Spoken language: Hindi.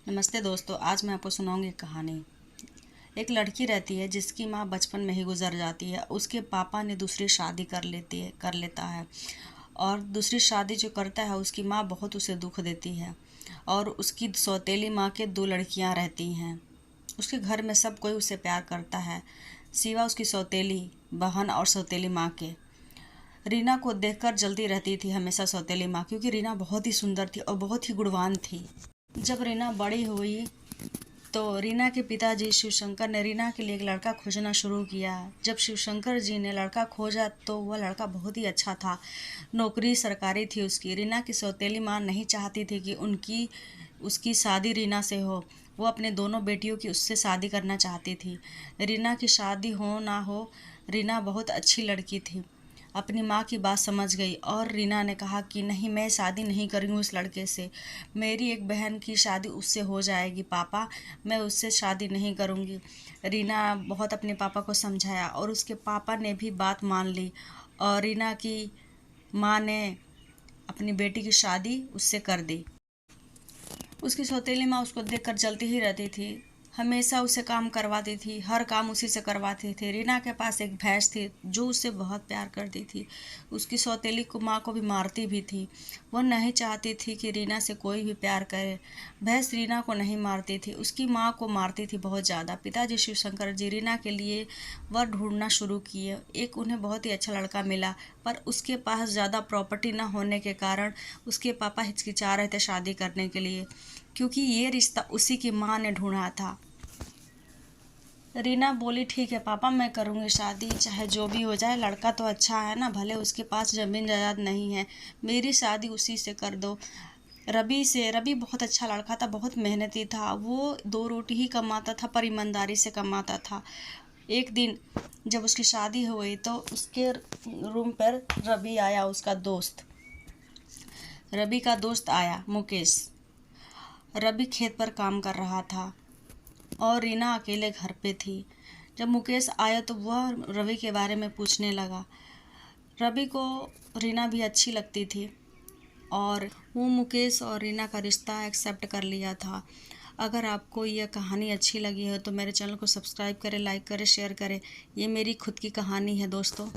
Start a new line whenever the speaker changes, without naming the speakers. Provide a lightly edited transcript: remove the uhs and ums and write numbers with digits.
नमस्ते दोस्तों, आज मैं आपको सुनाऊंगी एक कहानी। एक लड़की रहती है जिसकी माँ बचपन में ही गुजर जाती है। उसके पापा ने दूसरी शादी कर लेता है और दूसरी शादी जो करता है उसकी माँ बहुत उसे दुख देती है। और उसकी सौतेली माँ के दो लड़कियाँ रहती हैं। उसके घर में सब कोई उसे प्यार करता है सिवा उसकी सौतेली बहन और सौतेली माँ के। रीना को देखकर जलती रहती थी हमेशा सौतेली माँ, क्योंकि रीना बहुत ही सुंदर थी और बहुत ही गुणवान थी। जब रीना बड़ी हुई तो रीना के पिताजी शिवशंकर ने रीना के लिए एक लड़का खोजना शुरू किया। जब शिवशंकर जी ने लड़का खोजा तो वह लड़का बहुत ही अच्छा था, नौकरी सरकारी थी उसकी। रीना की सौतेली माँ नहीं चाहती थी कि उसकी शादी रीना से हो। वो अपने दोनों बेटियों की उससे शादी करना चाहती थी। रीना की शादी हो ना हो, रीना बहुत अच्छी लड़की थी। अपनी माँ की बात समझ गई और रीना ने कहा कि नहीं, मैं शादी नहीं करूँगी उस लड़के से। मेरी एक बहन की शादी उससे हो जाएगी पापा, मैं उससे शादी नहीं करूँगी। रीना बहुत अपने पापा को समझाया और उसके पापा ने भी बात मान ली और रीना की माँ ने अपनी बेटी की शादी उससे कर दी। उसकी सौतेली माँ उसको देखकर जलती ही रहती थी, हमेशा उसे काम करवाती थी, हर काम उसी से करवाती थी। रीना के पास एक भैंस थी जो उससे बहुत प्यार करती थी। उसकी सौतेली को माँ को भी मारती भी थी। वह नहीं चाहती थी कि रीना से कोई भी प्यार करे। भैंस रीना को नहीं मारती थी, उसकी माँ को मारती थी बहुत ज़्यादा। पिताजी शिवशंकर जी रीना के लिए वह ढूंढना शुरू किए। एक उन्हें बहुत ही अच्छा लड़का मिला, पर उसके पास ज़्यादा प्रॉपर्टी न होने के कारण उसके पापा हिचकिचा रहे थे शादी करने के लिए, क्योंकि ये रिश्ता उसी की माँ ने ढूंढा था। रीना बोली, ठीक है पापा, मैं करूँगी शादी, चाहे जो भी हो जाए, लड़का तो अच्छा है ना, भले उसके पास ज़मीन जायदाद नहीं है, मेरी शादी उसी से कर दो। रवि से। रवि बहुत अच्छा लड़का था, बहुत मेहनती था, वो दो रोटी ही कमाता था पर ईमानदारी से कमाता था। एक दिन जब उसकी शादी हो गई तो उसके रूम पर रवि आया, उसका दोस्त। रवि का दोस्त आया, मुकेश। रवि खेत पर काम कर रहा था और रीना अकेले घर पे थी। जब मुकेश आया तो वह रवि के बारे में पूछने लगा। रवि को रीना भी अच्छी लगती थी और वो मुकेश और रीना का रिश्ता एक्सेप्ट कर लिया था। अगर आपको यह कहानी अच्छी लगी है तो मेरे चैनल को सब्सक्राइब करें, लाइक करें, शेयर करें। ये मेरी खुद की कहानी है दोस्तों।